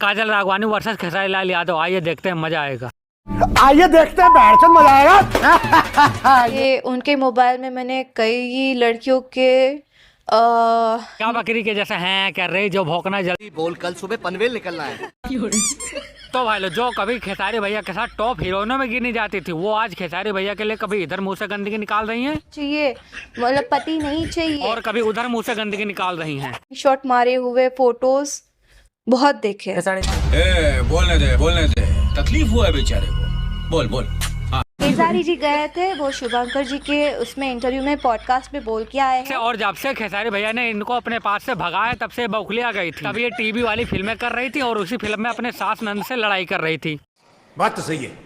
काजल Raghwani versus Khesari Lal Yadav, आइए देखते हैं, मजा आएगा। आइए देखते हैं, बैठकर मजा आएगा। ये उनके मोबाइल में मैंने कई लड़कियों के क्या बकरी के जैसे हैं कर रही जो भौंकना जल्दी बोल, कल सुबह पनवेल निकलना है। तो भाई लो, जो कभी खेसारी भैया के साथ टॉप हीरोइनों में गिनी जाती थी, वो आज खेसारी भैया के लिए कभी इधर मुंह से गंदगी निकाल रही हैं चाहिए, मतलब पति नहीं चाहिए, और कभी उधर मुंह से गंदगी निकाल रही हैं। शॉट मारे हुए फोटोज बहुत देखे। बोलने दे, तकलीफ हुआ है बेचारे को, बोल बोल। खेसारी जी गए थे, वो शुभंकर जी के उसमें इंटरव्यू में पॉडकास्ट में बोल के आए हैं। और जब से खेसारी भैया ने इनको अपने पास से भगाया, तब से बौखलिया गई थी। तब ये टीवी वाली फिल्में कर रही थी और उसी फिल्म में अपने सास नंद से लड़ाई कर रही थी। बात तो सही है।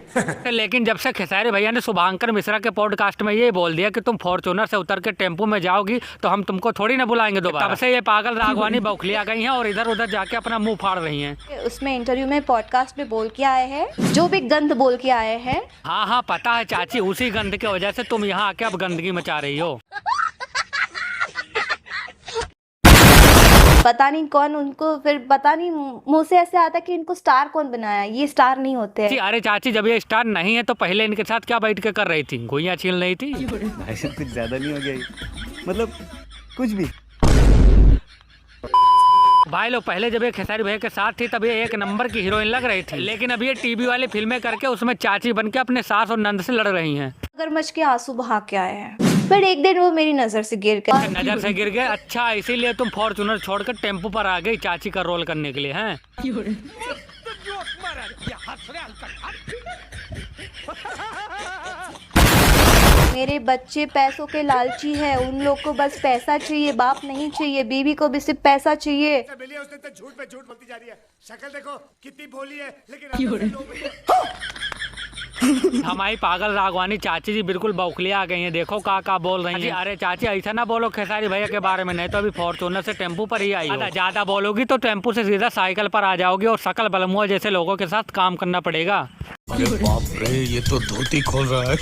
लेकिन जब से खेसारी भैया ने शुभांकर मिश्रा के पॉडकास्ट में ये बोल दिया कि तुम फॉर्च्यूनर से उतर के टेम्पो में जाओगी तो हम तुमको थोड़ी ना बुलाएंगे दोबारा, तब से ये पागल राघवानी बौखलिया गई हैं और इधर उधर जाके अपना मुंह फाड़ रही हैं। उसमें इंटरव्यू में पॉडकास्ट में बोल के आए हैं, जो भी गंद बोल के आए हैं। हाँ हाँ पता है चाची, उसी गंद की वजह से तुम यहाँ आके अब गंदगी मचा रही हो। पता नहीं कौन उनको, फिर पता नहीं मुंह से ऐसे आता कि इनको स्टार कौन बनाया, ये स्टार नहीं होते हैं। अरे चाची, जब ये स्टार नहीं है तो पहले इनके साथ क्या बैठ के कर रही थी, गुइयां छील रही थी? भाई साहब कुछ ज्यादा नहीं हो गया ये? मतलब कुछ भी। भाई लोग, पहले जब ये खेसारी भैया के साथ थी तब ये एक नंबर की हीरोइन लग रही थी, लेकिन अब ये टीवी वाली फिल्में करके उसमें चाची बन के अपने सास और नंद से लड़ रही हैं। मगरमच्छ के आंसू बहा के आए हैं, पर एक दिन वो मेरी नजर से गिर गए। नजर से गिर गए? अच्छा, इसीलिए तुम फॉर्च्यूनर छोड़कर टेम्पो पर आ गई चाची का रोल करने के लिए, हैं? मेरे बच्चे पैसों के लालची है, उन लोग को बस पैसा चाहिए, बाप नहीं चाहिए, बीवी को भी सिर्फ पैसा चाहिए। उसने तो झूठ पे झूठ बोलती जा रही है। शक्ल देखो कितनी भोली है, लेकिन हमारी पागल राघवानी चाची जी बिल्कुल बौखलिया आ गई हैं, देखो का बोल रही हैं। अरे चाची, ऐसा ना बोलो खेसारी भैया के बारे में, नहीं तो अभी फॉर्च्यूनर से टेम्पो पर ही आई हो। ज्यादा बोलोगी तो टेम्पो से सीधा साइकिल पर आ जाओगी और सकल बलमुआ जैसे लोगों के साथ काम करना पड़ेगा। अरे बाप रे, ये तो धोती खोल रहा है।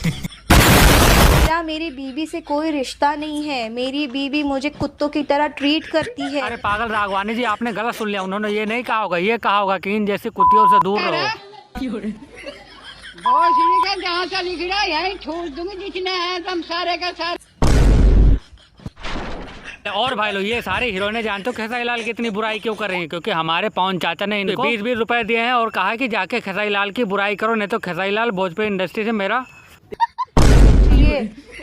मेरा मेरी बीवी से कोई रिश्ता नहीं है, मेरी बीवी मुझे कुत्तों की तरह ट्रीट करती है। अरे पागल राघवानी जी, आपने गलत सुन लिया, उन्होंने ये नहीं कहा होगा, ये कहा होगा कि इन जैसी कुत्तियों से दूर रहो। जहाँ से लिख रहा है यही छोड़ दूंगी, जितने हैं तुम सारे का सारे। और भाई लोग, ये सारे हीरोइनें जानते हो खेसारी लाल की इतनी बुराई क्यों कर रही हैं? क्योंकि हमारे पवन चाचा ने इनको 20-20 रुपए दिए हैं और कहा है कि जाके खेसारी लाल की बुराई करो, नहीं तो खेसारी लाल भोजपुरी इंडस्ट्री से मेरा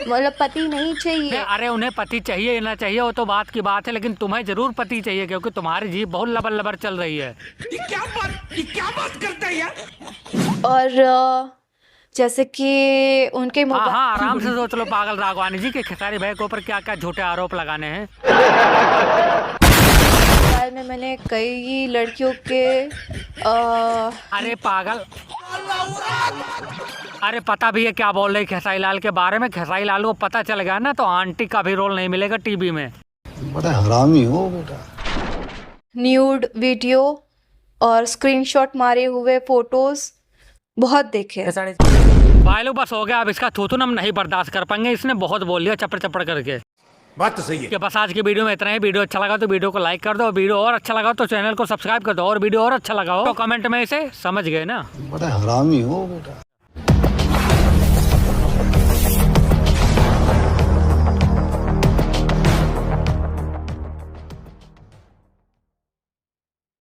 मतलब पति नहीं चाहिए। अरे उन्हें पति चाहिए ना चाहिए वो तो बात की बात है, लेकिन तुम्हें जरूर पति चाहिए, क्योंकि तुम्हारी जीभ बहुत लबर लबर चल रही है। ये क्या बात करता है यार? और जैसे कि उनके हाँ, आराम से सोच लो पागल राघवानी जी के खेसारी भैया के ऊपर क्या क्या झूठे आरोप लगाने हैं। मोबाइल में मैंने कई लड़कियों के अरे पागल, अरे पता भी है क्या बोल रही खेसारी लाल के बारे में? खेसारी लाल को पता चल गया ना तो आंटी का भी रोल नहीं मिलेगा टीवी में। बड़ा हरामी हो बेटा। न्यूड वीडियो और स्क्रीनशॉट मारे हुए फोटोज बहुत देखे। भाई लोग बस हो गया, अब इसका थूथून हम नहीं बर्दाश्त कर पाएंगे, इसने बहुत बोल लिया चपड़ चपड़ करके। बात तो सही है। कि बस आज की वीडियो में इतना ही। वीडियो अच्छा लगा तो वीडियो को लाइक कर दो, वीडियो और अच्छा लगा तो चैनल को सब्सक्राइब कर दो, और वीडियो और अच्छा लगा हो तो कमेंट में इसे समझ गए ना। बड़ा हरामी हो बेटा।